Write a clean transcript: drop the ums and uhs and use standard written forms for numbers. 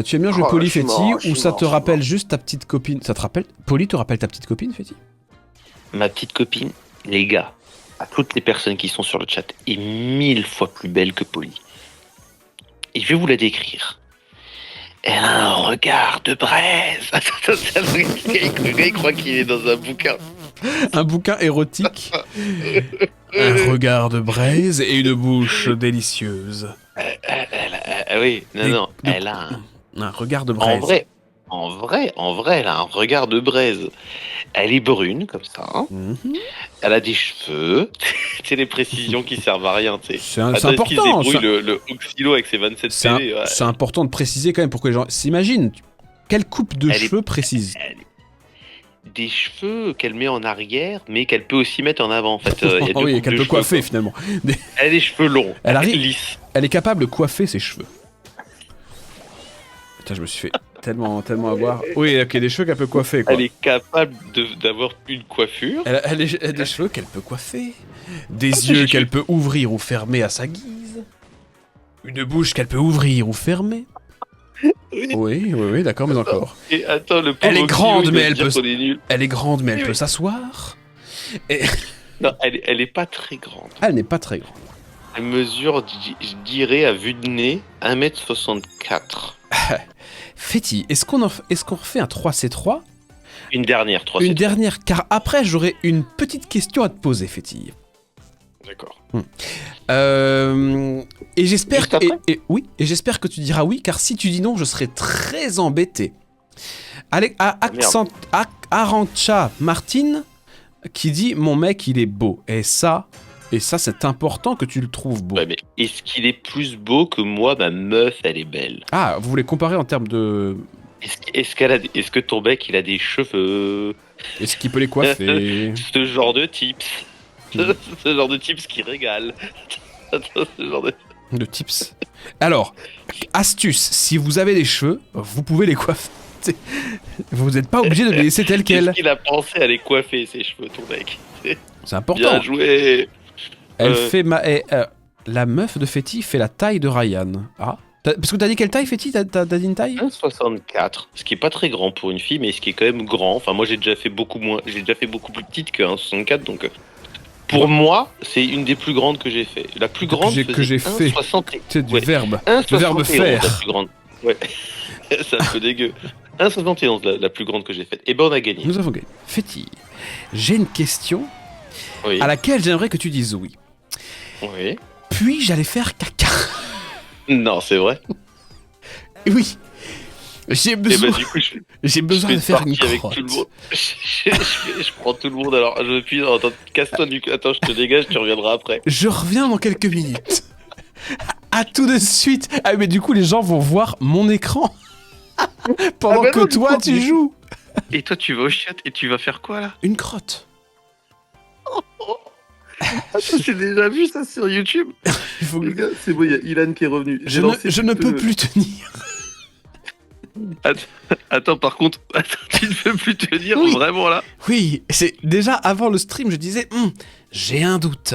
Tu aimes bien jouer Oh, Poli, je suis Fetty, mort, je ou suis ça mort, te je suis rappelle mort. juste ta petite copine? Ça te rappelle... Poli te rappelle ta petite copine, Fetty? Ma petite copine, les gars, à toutes les personnes qui sont sur le chat, est 1000 fois plus belle que Polly. Et je vais vous la décrire. Elle a un regard de braise. Le gars, il croit qu'il est dans un bouquin. Un bouquin érotique. Un regard de braise et une bouche délicieuse. Oui, non, Mais non, de- elle a Un regard de en braise. vrai, elle a un regard de braise. Elle est brune, comme ça. Hein. Mhm. Elle a des cheveux. C'est les précisions qui servent à rien, tu sais. C'est Attends, est-ce qu'il se important. débrouille le Oxylo avec ses 27 CV. Ouais. C'est important de préciser quand même pour que les gens s'imaginent. Quelle coupe de Elle est- cheveux précise? Des cheveux qu'elle met en arrière, mais qu'elle peut aussi mettre en avant. En fait, il y a deux Oui, coupes qu'elle de peut cheveux, coiffer quoi. finalement. Elle a des cheveux longs. Elle arrive- Lisses. Elle est capable de coiffer ses cheveux. Putain, je me suis fait tellement avoir. Oui, ok, des cheveux qu'elle peut coiffer quoi. Elle est capable d'avoir une coiffure. Elle a des cheveux qu'elle peut coiffer. Des Ah, yeux j'ai- qu'elle peut ouvrir ou fermer à sa guise. Une bouche qu'elle peut ouvrir ou fermer. Oui, d'accord, mais encore. Et attends, le pauvre Elle est Oxylo, grande, il mais doit elle se dire peut- qu'on est nul. Elle est grande, mais elle Oui, peut oui. s'asseoir. Et... Non, elle est pas très grande. Elle n'est pas très grande. Elle mesure, je dirais, à vue de nez, 1m64. Fetty, est-ce qu'on refait un 3C3? Une dernière, 3 Une dernière, car après j'aurai une petite question à te poser, Fetty. D'accord. Et j'espère Juste que... après oui, et j'espère que tu diras oui, car si tu dis non, je serai très embêté. Arancha Martin qui dit « Mon mec, il est beau ». Et ça, c'est important que tu le trouves beau. Ouais, mais est-ce qu'il est plus beau que moi, ma meuf, elle est belle? Ah, vous voulez comparer en termes de... Est-ce que ton mec, il a des cheveux? Est-ce qu'il peut les coiffer? Ce genre de tips. Ce genre de tips qui régale. Ce genre de... De tips. Alors, astuce, si vous avez des cheveux, vous pouvez les coiffer. Vous n'êtes pas obligé de les laisser tels Qu'est-ce quels. qu'il a pensé à les coiffer, ses cheveux, ton mec? C'est important. Bien joué. Elle fait la meuf de Fetty fait la taille de Ryan. Ah. Parce que t'as dit quelle taille, Fetty? T'as dit une taille? 1,64, ce qui est pas très grand pour une fille, mais ce qui est quand même grand. Enfin, moi, j'ai déjà fait beaucoup plus petite que 1,64, donc pour moi, c'est une des plus grandes que j'ai fait. La plus grande que j'ai fait. 1,60. C'est du Ouais. verbe. 1,71, Le verbe faire. la plus grande. Ouais. C'est un peu dégueu. 1,71 la plus grande que j'ai faite. Et ben on a gagné. Nous avons gagné. Fetty, j'ai une question Oui. à laquelle j'aimerais que tu dises oui. Oui. Puis j'allais faire caca. Non, c'est vrai. Oui. J'ai Et besoin, bah du coup, j'ai besoin fais de faire une partie avec crotte. tout le monde. Je prends tout le monde. Alors, je puis. Attends, casse-toi du. Attends, je te dégage. Tu reviendras après. Je reviens dans quelques minutes. À tout de suite. Ah mais du coup les gens vont voir mon écran pendant Ah bah que non, du toi coup, tu mais- joues. Et toi, tu vas au chiottes et tu vas faire quoi là? Une crotte. Attends, j'ai déjà vu ça sur YouTube. Il faut que- Les gars, c'est bon, il y a Ilan qui est revenu. Je ne peux plus tenir. Attends, par contre, tu ne peux plus te dire Oui. vraiment là. Oui, c'est déjà avant le stream je disais j'ai un doute.